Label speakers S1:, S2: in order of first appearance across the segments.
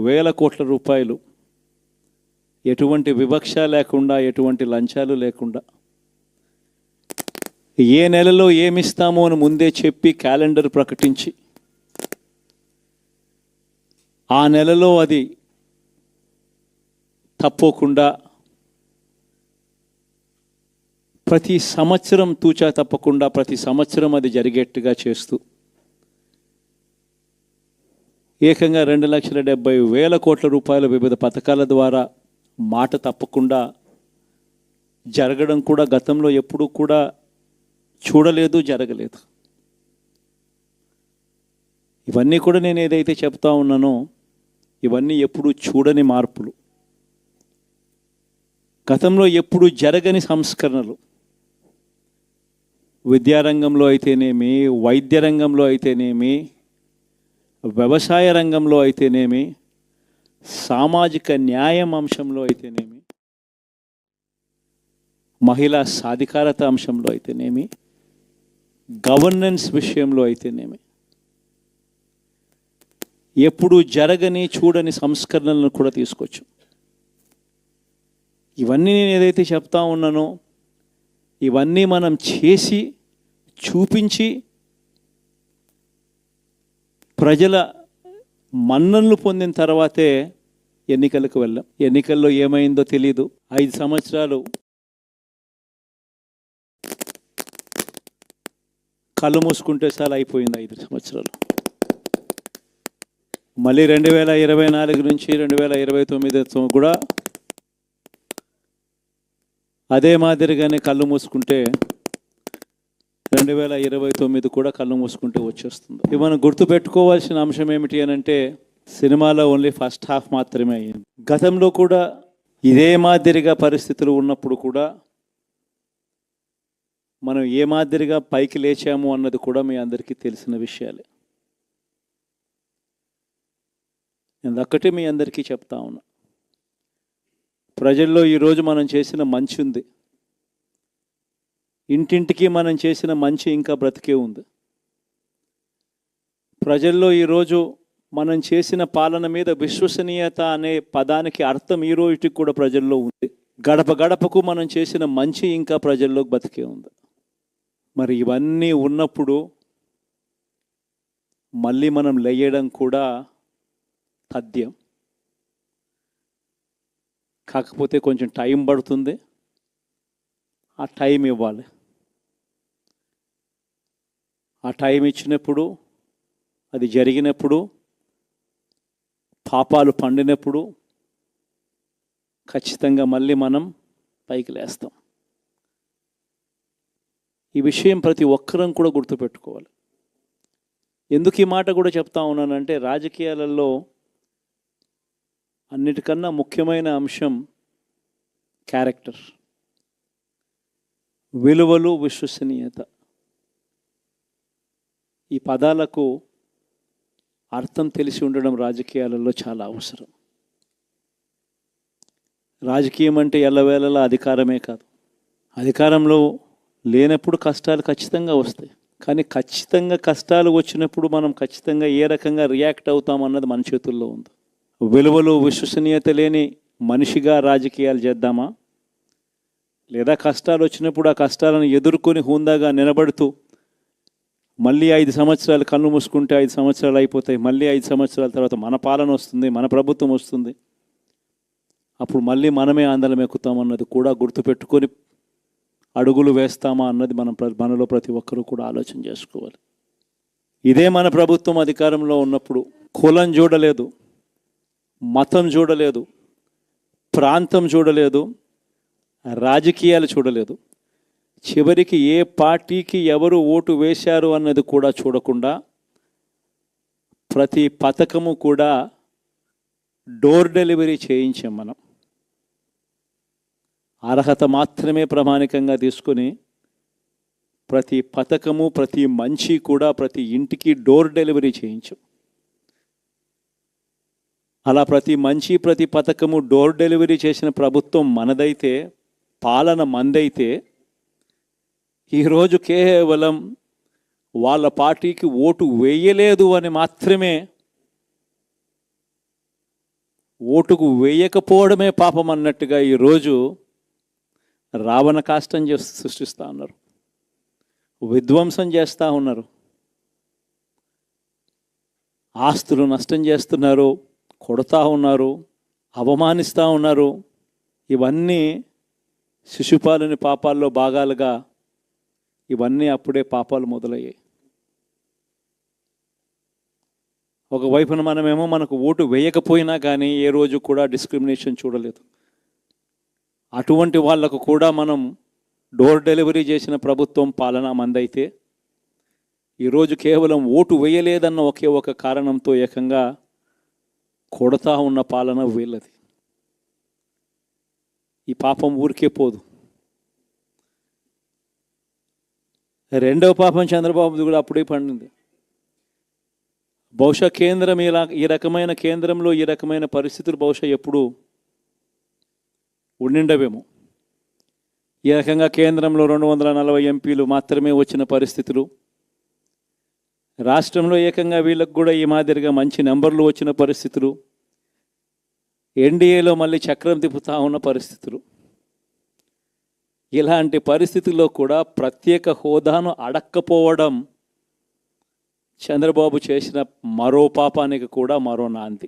S1: వేల కోట్ల రూపాయలు ఎటువంటి వివక్ష లేకుండా, ఎటువంటి లంచాలు లేకుండా, ఏ నెలలో ఏమిస్తామో అని ముందే చెప్పి క్యాలెండర్ ప్రకటించి ఆ నెలలో అది తప్పకుండా ప్రతి సంవత్సరం తూచా తప్పకుండా ప్రతి సంవత్సరం అది జరిగేట్టుగా చేస్తూ ఏకంగా 2,70,000 కోట్ల రూపాయల వివిధ పథకాల ద్వారా మాట తప్పకుండా జరగడం కూడా గతంలో ఎప్పుడూ కూడా చూడలేదు, జరగలేదు. ఇవన్నీ కూడా నేను ఏదైతే చెప్తా ఉన్నానో ఇవన్నీ ఎప్పుడూ చూడని మార్పులు, గతంలో ఎప్పుడూ జరగని సంస్కరణలు. విద్యారంగంలో అయితేనేమి, వైద్య రంగంలో అయితేనేమి, వ్యవసాయ రంగంలో అయితేనేమి, సామాజిక న్యాయం అంశంలో అయితేనేమి, మహిళా సాధికారత అంశంలో అయితేనేమి, గవర్నెన్స్ విషయంలో అయితేనేమి ఎప్పుడూ జరగని చూడని సంస్కరణలను కూడా తీసుకొచ్చు. ఇవన్నీ నేను ఏదైతే చెప్తా ఉన్నానో ఇవన్నీ మనం చేసి చూపించి ప్రజల మన్ననలు పొందిన తర్వాతే ఎన్నికలకు వెళ్ళాం. ఎన్నికల్లో ఏమైందో తెలీదు. 5 సంవత్సరాలు కళ్ళు మూసుకుంటే చాలా అయిపోయింది. 5 సంవత్సరాలు. మళ్ళీ 2024 నుంచి 2029 కూడా అదే మాదిరిగానే కళ్ళు మూసుకుంటే 2029 కూడా కళ్ళు మూసుకుంటే వచ్చేస్తుంది. ఇవి మనం గుర్తుపెట్టుకోవాల్సిన అంశం ఏమిటి అని అంటే, సినిమాలో ఓన్లీ ఫస్ట్ హాఫ్ మాత్రమే అయ్యింది. గతంలో కూడా ఇదే మాదిరిగా పరిస్థితులు ఉన్నప్పుడు కూడా మనం ఏ మాదిరిగా పైకి లేచాము అన్నది కూడా మీ అందరికీ తెలిసిన విషయాలే. నేను ఒక్కటే మీ అందరికీ చెప్తా ఉన్నా, ప్రజల్లో ఈరోజు మనం చేసిన మంచి ఉంది. ఇంటింటికి మనం చేసిన మంచి ఇంకా బ్రతికే ఉంది. ప్రజల్లో ఈరోజు మనం చేసిన పాలన మీద విశ్వసనీయత అనే పదానికి అర్థం ఈ రోజుకి కూడా ప్రజల్లో ఉంది. గడప గడపకు మనం చేసిన మంచి ఇంకా ప్రజల్లో బతికే ఉంది. మరి ఇవన్నీ ఉన్నప్పుడు మళ్ళీ మనం లేయడం కూడా తథ్యం. కాకపోతే కొంచెం టైం పడుతుంది. ఆ టైం ఇవ్వాలి. ఆ టైం ఇచ్చినప్పుడు, అది జరిగినప్పుడు, పాపాలు పండినప్పుడు ఖచ్చితంగా మళ్ళీ మనం పైకి లేస్తాం. ఈ విషయం ప్రతి ఒక్కరం కూడా గుర్తుపెట్టుకోవాలి. ఎందుకు ఈ మాట కూడా చెప్తా ఉన్నానంటే, రాజకీయాలలో అన్నిటికన్నా ముఖ్యమైన అంశం క్యారెక్టర్, విలువలు, విశ్వసనీయత. ఈ పదాలకు అర్థం తెలిసి ఉండడం రాజకీయాలలో చాలా అవసరం. రాజకీయం అంటే ఎల్లవేళలా అధికారమే కాదు. అధికారంలో లేనప్పుడు కష్టాలు ఖచ్చితంగా వస్తాయి. కానీ ఖచ్చితంగా కష్టాలు వచ్చినప్పుడు మనం ఖచ్చితంగా ఏ రకంగా రియాక్ట్ అవుతామన్నది మన చేతుల్లో ఉంది. విలువలు, విశ్వసనీయత లేని మనిషిగా రాజకీయాలు చేద్దామా, లేదా కష్టాలు వచ్చినప్పుడు ఆ కష్టాలను ఎదుర్కొని హుందాగా నిలబడుతూ మళ్ళీ 5 సంవత్సరాలు కళ్ళు మూసుకుంటే 5 సంవత్సరాలు అయిపోతాయి, మళ్ళీ 5 సంవత్సరాల తర్వాత మన పాలన వస్తుంది, మన ప్రభుత్వం వస్తుంది, అప్పుడు మళ్ళీ మనమే ఆందోళన ఎక్కుతామన్నది కూడా గుర్తుపెట్టుకొని అడుగులు వేస్తామా అన్నది మనలో ప్రతి ఒక్కరూ కూడా ఆలోచన చేసుకోవాలి. ఇదే మన ప్రభుత్వం అధికారంలో ఉన్నప్పుడు కులం చూడలేదు, మతం చూడలేదు, ప్రాంతం చూడలేదు, రాజకీయాలు చూడలేదు, చివరికి ఏ పార్టీకి ఎవరు ఓటు వేశారు అన్నది కూడా చూడకుండా ప్రతి పథకము కూడా డోర్ డెలివరీ చేయించాం. మనం అర్హత మాత్రమే ప్రామాణికంగా తీసుకొని ప్రతి పథకము, ప్రతి మంచి కూడా ప్రతి ఇంటికి డోర్ డెలివరీ చేయించాం. అలా ప్రతి మంచి, ప్రతి పథకము డోర్ డెలివరీ చేసిన ప్రభుత్వం మనదైతే, పాలన మందైతే, ఈరోజు కేవలం వాళ్ళ పార్టీకి ఓటు వేయలేదు అని మాత్రమే ఓటుకు వేయకపోవడమే పాపం అన్నట్టుగా ఈరోజు రావణ కాష్టం సృష్టిస్తూ ఉన్నారు, విధ్వంసం చేస్తూ ఉన్నారు, ఆస్తులు నష్టం చేస్తున్నారు, కొడతా ఉన్నారు, అవమానిస్తూ ఉన్నారు. ఇవన్నీ శిశుపాలుని పాపాల్లో భాగాలుగా ఇవన్నీ అప్పుడే పాపాలు మొదలయ్యాయి. ఒకవైపున మనమేమో మనకు ఓటు వేయకపోయినా కానీ ఏ రోజు కూడా డిస్క్రిమినేషన్ చూడలేదు. అటువంటి వాళ్లకు కూడా మనం డోర్ డెలివరీ చేసిన ప్రభుత్వం పాలన మందైతే ఈరోజు కేవలం ఓటు వేయలేదన్న ఒకే ఒక కారణంతో ఏకంగా కొడతా ఉన్న పాలన వీళ్ళది. ఈ పాపం ఊరికే పోదు. రెండవ పాపం చంద్రబాబుది కూడా అప్పుడే పండింది. బహుశా కేంద్రం ఈ రకమైన కేంద్రంలో ఈ రకమైన పరిస్థితులు బహుశా ఎప్పుడు ఉండిండవేమో. ఈ రకంగా కేంద్రంలో 240 ఎంపీలు మాత్రమే వచ్చిన పరిస్థితులు, రాష్ట్రంలో ఏకంగా వీళ్ళకు కూడా ఈ మాదిరిగా మంచి నెంబర్లు వచ్చిన పరిస్థితులు, ఎన్డీఏలో మళ్ళీ చక్రం తిప్పుతా ఉన్న పరిస్థితులు. ఇలాంటి పరిస్థితుల్లో కూడా ప్రత్యేక హోదాను అడక్కపోవడం చంద్రబాబు చేసిన మరో పాపానికి కూడా మరో నాంది.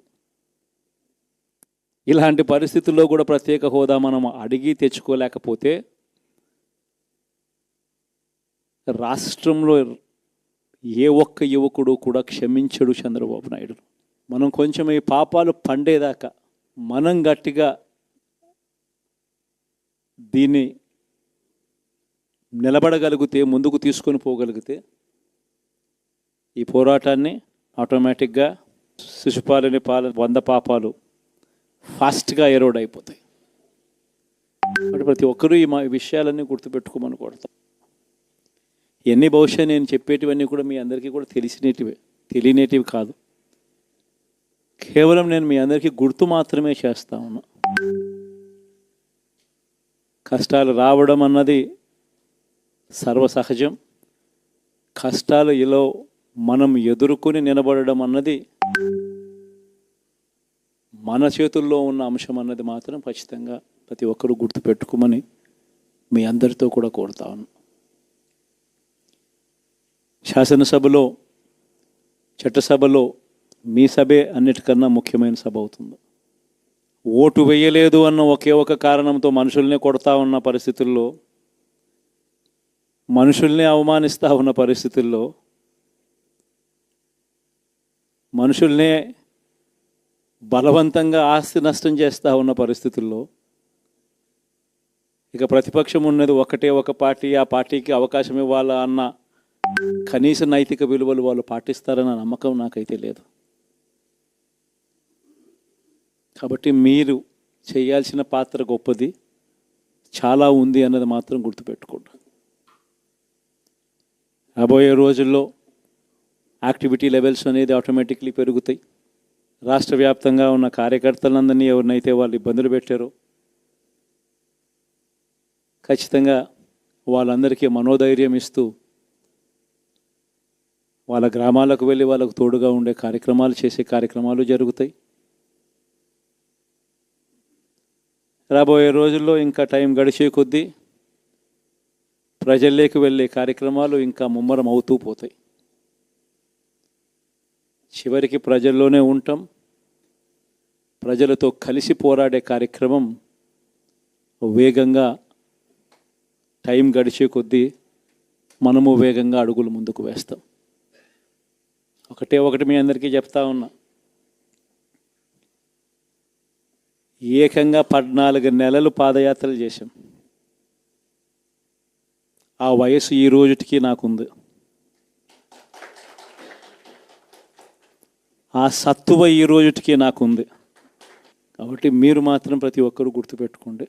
S1: ఇలాంటి పరిస్థితుల్లో కూడా ప్రత్యేక హోదా మనం అడిగి తెచ్చుకోలేకపోతే రాష్ట్రంలో ఏ ఒక్క యువకుడు కూడా క్షమించడు చంద్రబాబు నాయుడు. మనం కొంచెం ఈ పాపాలు పండేదాకా మనం గట్టిగా దీన్ని నిలబడగలిగితే, ముందుకు తీసుకొని పోగలిగితే ఈ పోరాటాన్ని ఆటోమేటిక్గా శిశుపాలుని 100 పాపాలు ఫాస్ట్గా ఎరోడ్ అయిపోతాయి. అంటే ప్రతి ఒక్కరూ ఈ విషయాలన్నీ గుర్తుపెట్టుకోమని కొడతాం. ఎన్ని బహుశా నేను చెప్పేటివన్నీ కూడా మీ అందరికీ కూడా తెలియనేటివి కాదు. కేవలం నేను మీ అందరికీ గుర్తు మాత్రమే చేస్తా ఉన్నా. కష్టాలు రావడం అన్నది సర్వసహజం. కష్టాలు ఇలా మనం ఎదుర్కొని నిలబడడం అన్నది మన చేతుల్లో ఉన్న అంశం అన్నది మాత్రం ఖచ్చితంగా ప్రతి ఒక్కరూ గుర్తుపెట్టుకోమని మీ అందరితో కూడా కోరుతా ఉన్నాను. శాసనసభలో, చట్టసభలో మీ సభే అన్నిటికన్నా ముఖ్యమైన సభ అవుతుంది. ఓటు వేయలేదు అన్న ఒకే ఒక కారణంతో మనుషుల్నే కొడతా ఉన్న పరిస్థితుల్లో, మనుషుల్ని అవమానిస్తూ ఉన్న పరిస్థితుల్లో, మనుషుల్నే బలవంతంగా ఆస్తి నష్టం చేస్తూ ఉన్న పరిస్థితుల్లో ఇక ప్రతిపక్షం ఉన్నది ఒకటే ఒక పార్టీ, ఆ పార్టీకి అవకాశం ఇవ్వాలా అన్న కనీస నైతిక విలువలు వాళ్ళు పాటిస్తారన్న నమ్మకం నాకైతే లేదు. కాబట్టి మీరు చేయాల్సిన పాత్ర గొప్పది, చాలా ఉంది అన్నది మాత్రం గుర్తుపెట్టుకోండి. రాబోయే రోజుల్లో యాక్టివిటీ లెవెల్స్ అనేది ఆటోమేటిక్లీ పెరుగుతాయి. రాష్ట్ర వ్యాప్తంగా ఉన్న కార్యకర్తలందరినీ ఎవరినైతే వాళ్ళు ఇబ్బందులు పెట్టారో ఖచ్చితంగా వాళ్ళందరికీ మనోధైర్యం ఇస్తూ వాళ్ళ గ్రామాలకు వెళ్ళి వాళ్ళకు తోడుగా ఉండే చేసే కార్యక్రమాలు జరుగుతాయి. రాబోయే రోజుల్లో ఇంకా టైం గడిచే కొద్దీ ప్రజల్లోకి వెళ్ళే కార్యక్రమాలు ఇంకా ముమ్మరం అవుతూ పోతాయి. చివరికి ప్రజల్లోనే ఉంటాం. ప్రజలతో కలిసి పోరాడే కార్యక్రమం వేగంగా టైం గడిచే కొద్దీ మనము వేగంగా అడుగులు ముందుకు వేస్తాం. ఒకటి మీ అందరికీ చెప్తా ఉన్నా, ఏకంగా 14 నెలలు పాదయాత్రలు చేశాం. ఆ వయసు ఈ రోజుటికి నాకుంది. ఆ సత్తువ ఈ రోజుటికి నాకుంది. కాబట్టి మీరు మాత్రం ప్రతి ఒక్కరూ గుర్తుపెట్టుకోండి,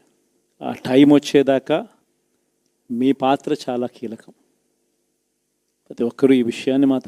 S1: ఆ టైం వచ్చేదాకా మీ పాత్ర చాలా కీలకం. ప్రతి ఒక్కరూ ఈ విషయాన్ని మాత్రం